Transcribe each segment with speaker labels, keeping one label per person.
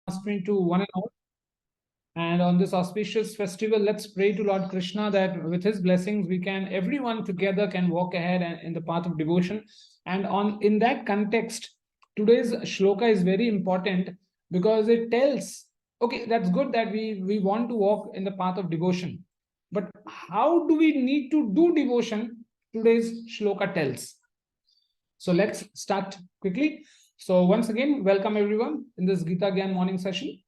Speaker 1: Namaste to one and all. And on this auspicious festival, let's pray to Lord Krishna that with his blessings, we can, everyone together can walk ahead in the path of devotion. And in that context, today's shloka is very important because it tells, okay, that's good that we want to walk in the path of devotion. But how do we need to do devotion? Today's shloka tells. So let's start quickly. So once again, welcome everyone in this Gita Gyan morning session.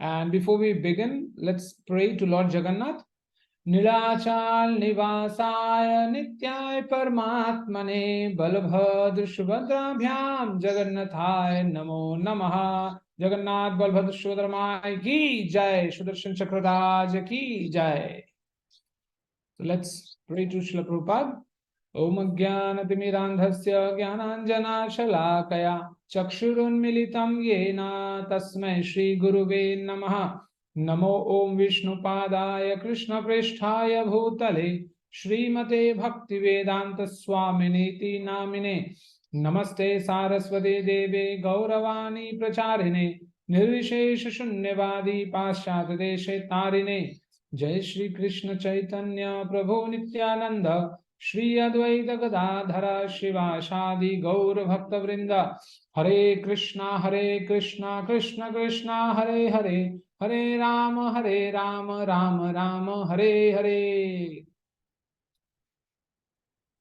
Speaker 1: And before we begin, let's pray to Lord Jagannath. Nilachal Nivasaya Nityay Paramatmane Balabhadra Subhadrabhyam Jagannathaya Namo Namaha. Jagannath Balabhadra Subhadramaya Ki Jai, Sudarshan Chakraraj Ki Jai. So let's pray to Srila Prabhupada. Om Jnanatimirandhasya Jnananjanashalakaya Chakshurunmilitam Yena Tasmai Shri Guruve Namaha. Namo Om Vishnupadaya Krishna Preshthaya Bhutale Srimate Bhaktivedanta Swaminiti Namine. Namaste Saraswate Deve Gauravani Pracharine Nirvishesha Shunyavadi Paschat Deshe Tarine. Jai Shri Krishna Chaitanya Prabhu Nityananda Shri Advaita Gadadhara Shiva Shadi Gaur Bhakta Vrinda. Hare Krishna Krishna Krishna Hare Hare Hare Rama Rama Rama Hare Hare.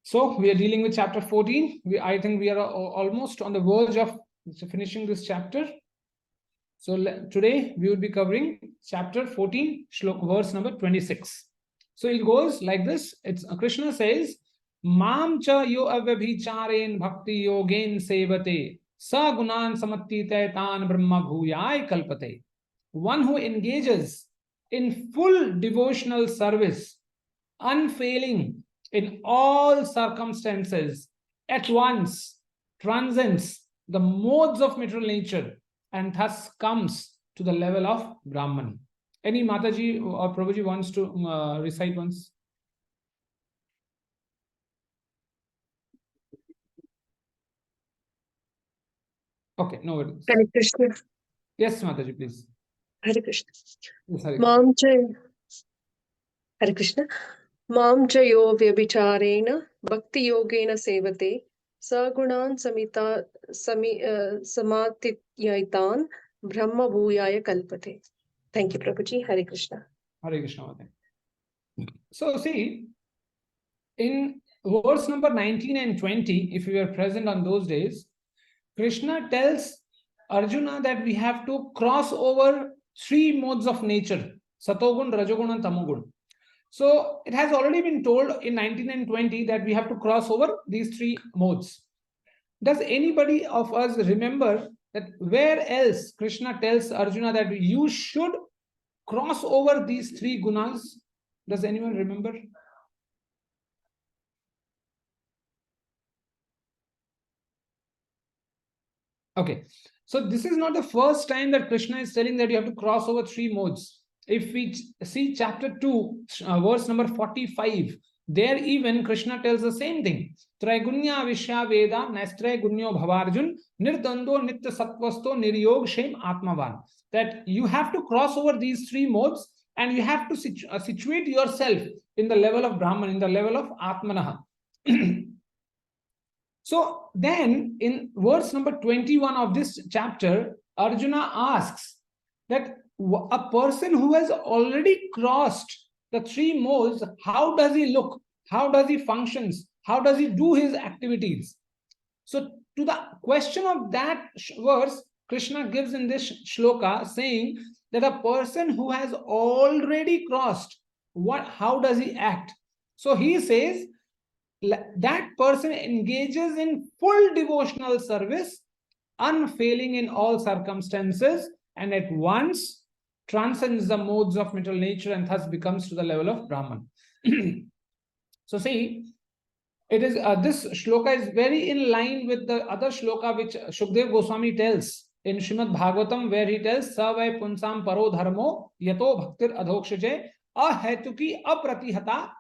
Speaker 1: So we are dealing with chapter 14. I think we are almost on the verge of finishing this chapter. So today we will be covering chapter 14, shlok verse number 26. So it goes like this. Krishna says, Mam cha yo avyabhicharen bhakti yogen sevate sa gunan samattite tan brahma bhuyai kalpate. One who engages in full devotional service, unfailing in all circumstances, at once transcends the modes of material nature and thus comes to the level of Brahman. Any Mataji or Prabhuji wants to recite once? Okay, no worries.
Speaker 2: Hare Krishna.
Speaker 1: Yes, Mataji, please.
Speaker 2: Hare Krishna.
Speaker 1: Yes, Hare
Speaker 2: Krishna. Mam cha yo vyabhicharena bhakti yogena sevate sagunan samatityaitan brahma bhuyaya kalpate. Thank you, Prabhuji. Hare Krishna.
Speaker 1: Hare Krishna, Mataji. So see, in verse number 19 and 20, if you were present on those days, Krishna tells Arjuna that we have to cross over three modes of nature, Satogun, Rajogun and Tamogun. So it has already been told in 19 and 20 that we have to cross over these three modes. Does anybody of us remember that where else Krishna tells Arjuna that you should cross over these three gunas? Does anyone remember? Okay, so this is not the first time that Krishna is telling that you have to cross over three modes. If we see chapter 2, verse number 45, there even Krishna tells the same thing. Traigunya Vishya Veda Nastre Gunyo Bhavarjun Nirdando Nitya Satvasto Niryog Shem Atmavan. That you have to cross over these three modes and you have to situate yourself in the level of Brahman, in the level of Atmanaha. So then in verse number 21 of this chapter, Arjuna asks that a person who has already crossed the three modes, how does he look? How does he functions? How does he do his activities? So to the question of that verse, Krishna gives in this shloka saying that a person who has already crossed, how does he act? So he says, that person engages in full devotional service, unfailing in all circumstances, and at once transcends the modes of material nature and thus becomes to the level of Brahman. So see, it is this shloka is very in line with the other shloka which Shukdev Goswami tells in Srimad Bhagavatam, where he tells Savai Punsam Paro Dharmo Yato Bhaktir Adhokshaje Ahetuki Apratihata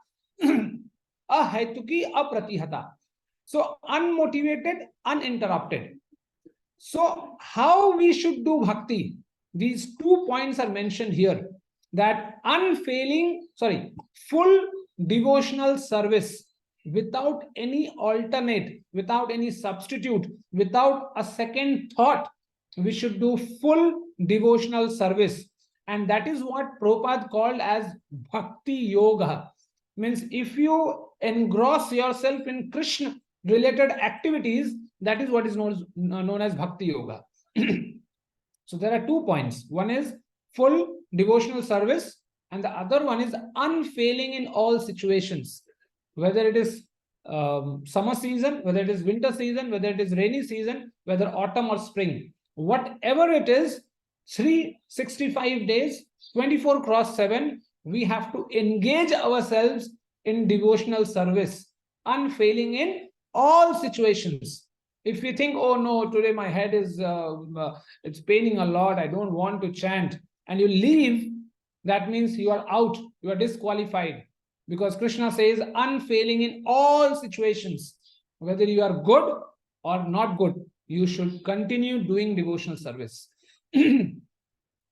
Speaker 1: Ahetuki Apratihata. So unmotivated, uninterrupted. So how we should do bhakti? these 2 points are mentioned here, that full devotional service without any alternate, without any substitute, without a second thought. We should do full devotional service. And that is what Prabhupada called as Bhakti Yoga. Means if you engross yourself in Krishna related activities, that is what is known as Bhakti Yoga. So there are 2 points. One is full devotional service, and the other one is unfailing in all situations, whether it is summer season, whether it is winter season, whether it is rainy season, whether autumn or spring, whatever it is, 365 days, 24/7, we have to engage ourselves in devotional service, unfailing in all situations. If you think, oh no, today my head is it's paining a lot, I don't want to chant, and you leave, that means you are out, you are disqualified. Because Krishna says unfailing in all situations, whether you are good or not good, you should continue doing devotional service.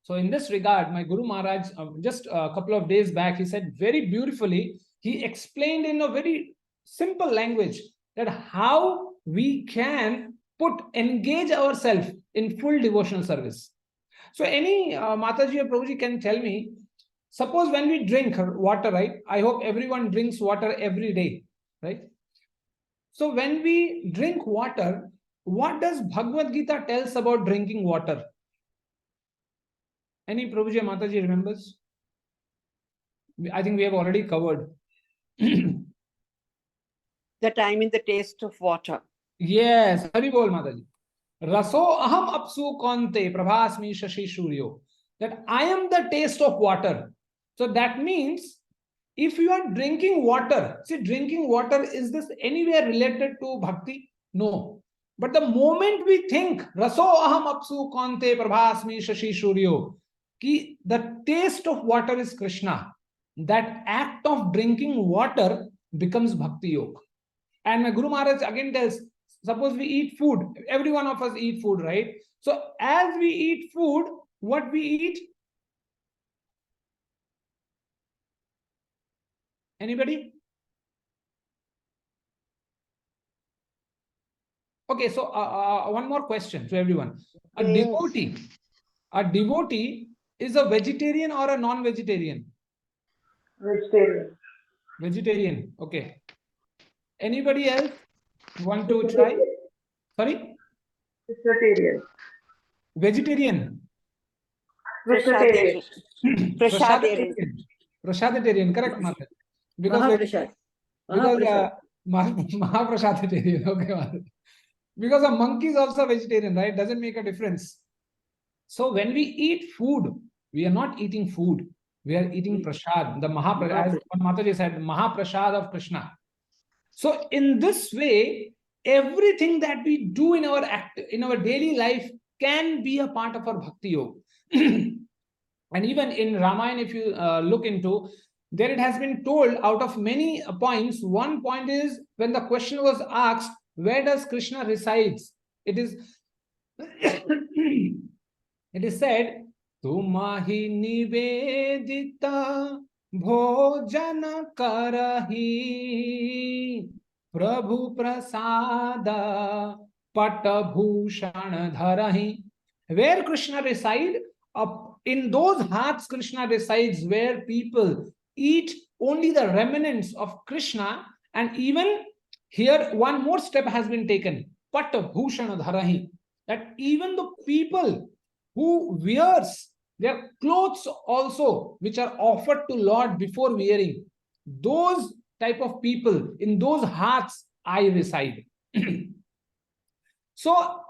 Speaker 1: So in this regard, my Guru Maharaj, just a couple of days back, he said very beautifully, he explained in a very simple language that how we can engage ourselves in full devotional service. So any Mataji or Prabhuji can tell me, suppose when we drink water, right? I hope everyone drinks water every day, right? So when we drink water, what does Bhagavad Gita tells about drinking water? Any Prabhuji or Mataji remembers? I think we have already covered.
Speaker 3: The time in the taste of water.
Speaker 1: Yes, Hari Bol Mataji. Raso aham apsu konte prabhasmi shashi shuryo. That I am the taste of water. So that means if you are drinking water, see, drinking water, is this anywhere related to bhakti? No. But the moment we think raso aham apsu konte prabhasmi shashi shuryo, ki the taste of water is Krishna, that act of drinking water becomes bhakti yoga. And my Guru Maharaj again tells, suppose we eat food, every one of us eat food, right? So as we eat food, what we eat? Anybody? Okay, so one more question to everyone. A devotee is a vegetarian or a non-vegetarian?
Speaker 4: Vegetarian.
Speaker 1: Vegetarian, okay. Anybody else want to try? Sorry?
Speaker 4: Vegetarian.
Speaker 1: Vegetarian.
Speaker 4: Vegetarian.
Speaker 1: Prashaditarian, correct, Mother? Because Mahaprashaditarian, okay, Mother. Because a monkey is also vegetarian, right? Doesn't make a difference. So when we eat food, we are not eating food. We are eating prasad. The as Mataji said, Mahaprasad of Krishna. So in this way, everything that we do in our daily life can be a part of our bhakti yoga. And even in Ramayana, if you look into, there it has been told out of many points. One point is when the question was asked, where does Krishna resides? It is said, Tumahi nivedita bhojana karahi Prabhu prasada patabhushan dharahi. Where Krishna reside? In those hearts Krishna resides, where people eat only the remnants of Krishna. And even here one more step has been taken, patabhushan dharahi, that even the people who wears their clothes also, which are offered to Lord before wearing, those type of people, in those hearts I reside. So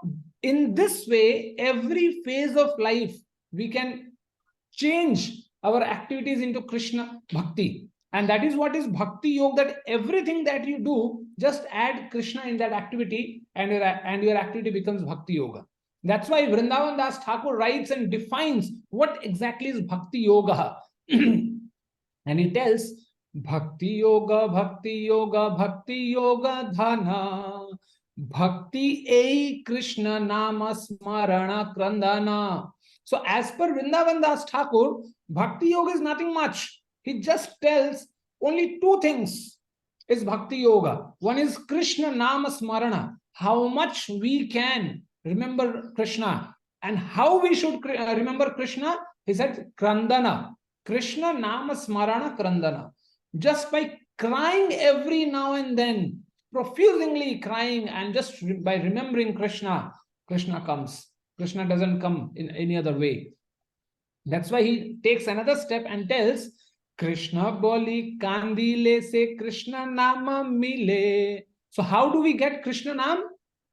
Speaker 1: in this way, every phase of life, we can change our activities into Krishna bhakti. And that is what is bhakti yoga, that everything that you do, just add Krishna in that activity, and your activity becomes bhakti yoga. That's why Vrindavan Das Thakur writes and defines what exactly is bhakti yoga. And he tells, bhakti yoga, bhakti yoga, bhakti yoga dhana, bhakti ei Krishna nama smarana krandana. So as per Vrindavan Das Thakur, Bhakti Yoga is nothing much. He just tells only two things is Bhakti Yoga. One is Krishna Nama Smarana, how much we can remember Krishna and how we should remember Krishna. He said Krandana, Krishna Nama Smarana Krandana. Just by crying every now and then, profusely crying, and just by remembering Krishna, Krishna comes. Krishna doesn't come in any other way. That's why he takes another step and tells Krishna boli kandile se Krishna nama mile. So how do we get Krishna nam?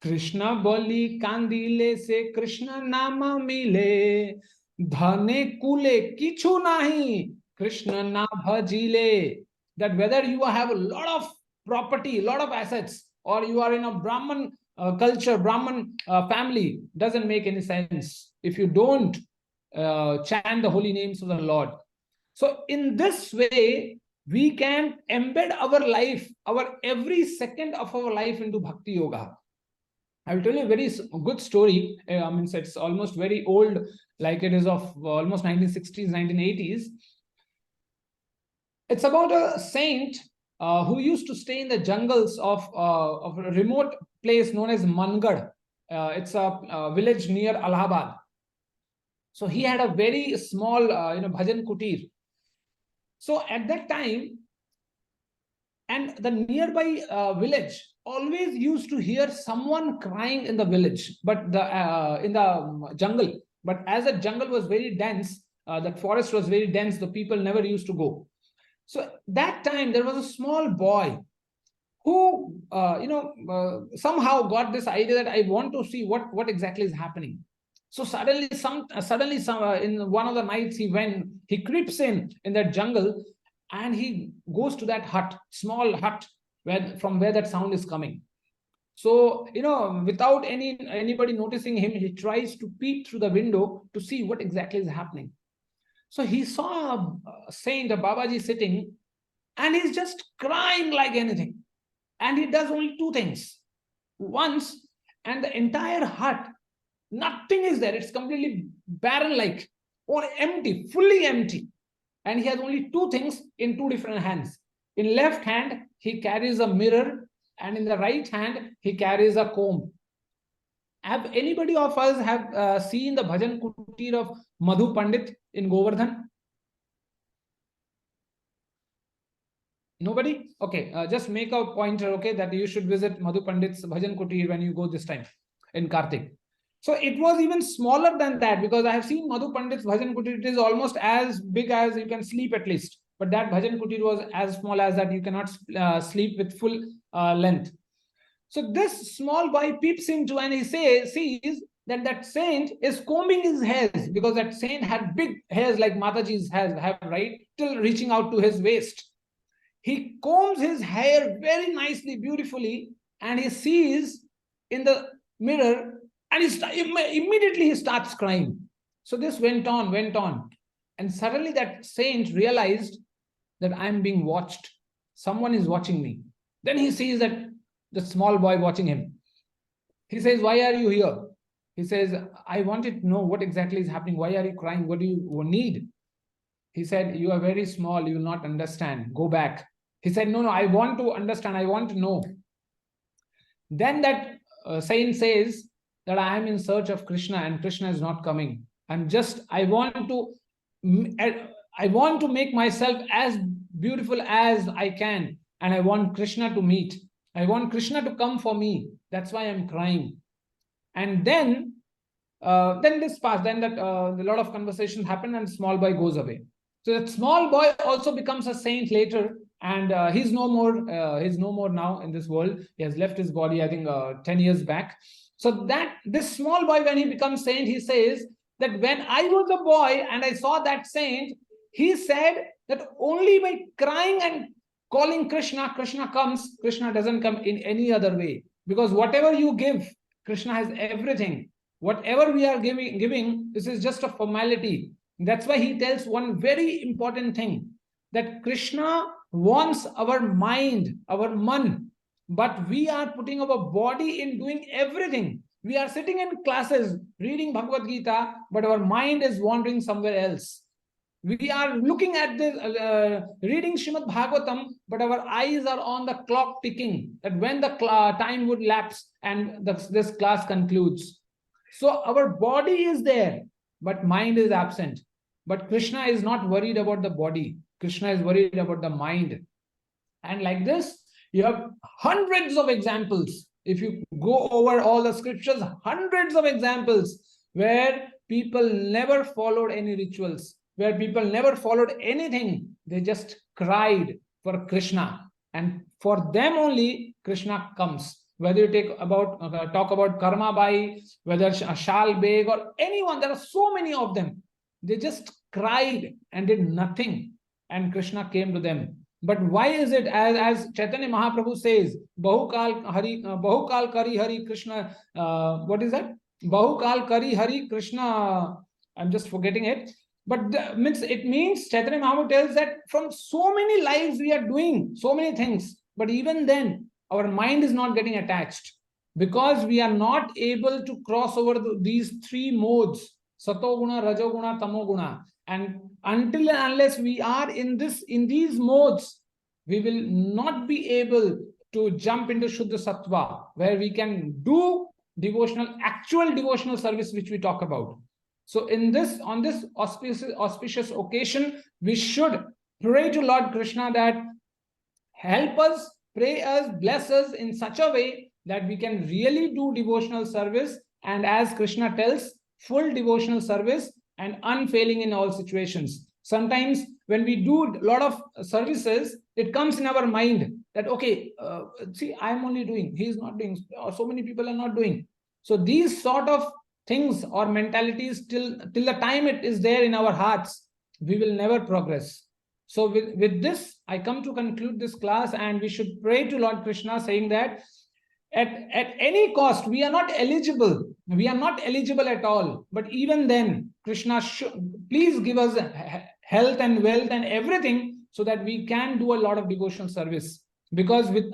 Speaker 1: Krishna boli kandile se Krishna nama mile. Dhane kule kichu nahi Krishna na bhajile. That whether you have a lot of property, a lot of assets, or you are in a Brahman culture, Brahman family, doesn't make any sense if you don't chant the holy names of the Lord. So in this way, we can embed our life, our every second of our life into Bhakti Yoga. I will tell you a very good story. I mean, it's almost very old, like it is of almost 1960s, 1980s. It's about a saint who used to stay in the jungles of a remote place known as Mangad. It's a village near Allahabad. So he had a very small, bhajan kutir. So at that time, and the nearby village always used to hear someone crying in the village, but in the jungle. But as the jungle was very dense, the forest was very dense, the people never used to go. So that time there was a small boy who, somehow got this idea that I want to see what exactly is happening. So suddenly, in one of the nights, he creeps in that jungle, and he goes to that hut, small hut, from where that sound is coming. So, without anybody noticing him, he tries to peep through the window to see what exactly is happening. So he saw a saint, a Babaji sitting, and he's just crying like anything. And he does only two things. Once, and the entire hut, nothing is there. It's completely barren-like, or empty, fully empty. And he has only two things in two different hands. In left hand, he carries a mirror, and in the right hand, he carries a comb. Have anybody of us have seen the bhajan kutir of Madhu Pandit in Govardhan? Nobody? Okay, just make a pointer, okay, that you should visit Madhu Pandit's bhajan kutir when you go this time in Kartik. So it was even smaller than that, because I have seen Madhu Pandit's bhajan kutir. It is almost as big as you can sleep at least. But that bhajan kutir was as small as that you cannot sleep with full length. So this small boy peeps into, and he sees that saint is combing his hairs, because that saint had big hairs like Mataji's have, right, till reaching out to his waist. He combs his hair very nicely, beautifully, and he sees in the mirror, and immediately he starts crying. So this went on, and suddenly that saint realized that I'm being watched. Someone is watching me. Then he sees that the small boy watching him. He says, "Why are you here?" He says, "I wanted to know what exactly is happening. Why are you crying? What do you need?" He said, "You are very small. You will not understand. Go back." He said, No, I want to understand. I want to know. Then that saint says that I am in search of Krishna, and Krishna is not coming. I want to make myself as beautiful as I can, and I want Krishna to meet. I want Krishna to come for me. That's why I'm crying. And then this passed. Then that a lot of conversation happened, and small boy goes away. So that small boy also becomes a saint later, and he's no more. He's no more now in this world. He has left his body, I think, 10 years back. So that this small boy, when he becomes saint, he says that when I was a boy and I saw that saint, he said that only by crying and calling Krishna, Krishna comes. Krishna doesn't come in any other way, because whatever you give, Krishna has everything. Whatever we are giving, this is just a formality. That's why he tells one very important thing, that Krishna wants our mind, our man, but we are putting our body in doing everything. We are sitting in classes reading Bhagavad Gita, but our mind is wandering somewhere else. We are looking at this, reading Srimad Bhagavatam, but our eyes are on the clock ticking, that when the time would lapse and this class concludes. So our body is there, but mind is absent. But Krishna is not worried about the body. Krishna is worried about the mind. And like this, you have hundreds of examples. If you go over all the scriptures, hundreds of examples where people never followed any rituals, where people never followed anything. They just cried for Krishna. And for them only, Krishna comes. Whether you talk about Karma Bai, whether Shal Beg or anyone, there are so many of them. They just cried and did nothing. And Krishna came to them. But why is it, as Chaitanya Mahaprabhu says, Bahukal Kari Hari Krishna, what is that? Bahukal Kari Hari Krishna, I'm just forgetting it. But it means Chaitanya Mahaprabhu tells that from so many lives we are doing so many things. But even then, our mind is not getting attached because we are not able to cross over these three modes, Satoguna, Rajoguna, Tamoguna. And until and unless we are in these modes, we will not be able to jump into Shuddha Sattva, where we can do actual devotional service, which we talk about. So on this auspicious occasion, we should pray to Lord Krishna that help us, pray us, bless us in such a way that we can really do devotional service. And as Krishna tells, full devotional service and unfailing in all situations. Sometimes when we do a lot of services, it comes in our mind that, okay, see, I'm only doing, he's not doing, so many people are not doing. So these sort of things or mentalities, till the time it is there in our hearts, we will never progress. So with this, I come to conclude this class, and we should pray to Lord Krishna saying that at any cost, we are not eligible. We are not eligible at all. But even then, Krishna, please give us health and wealth and everything so that we can do a lot of devotional service. Because with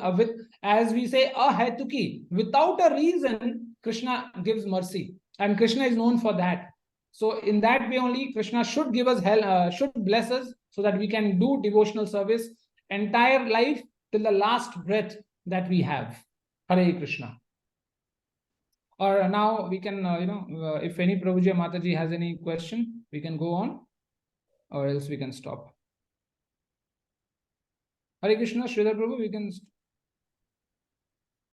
Speaker 1: as we say, ahetuki, without a reason, Krishna gives mercy. And Krishna is known for that. So in that way only, Krishna should give us help, should bless us so that we can do devotional service entire life till the last breath that we have. Hare Krishna. Or now we can, if any Prabhuji Mataji has any question, we can go on, or else we can stop. Hare Krishna, Sridhar Prabhu, we can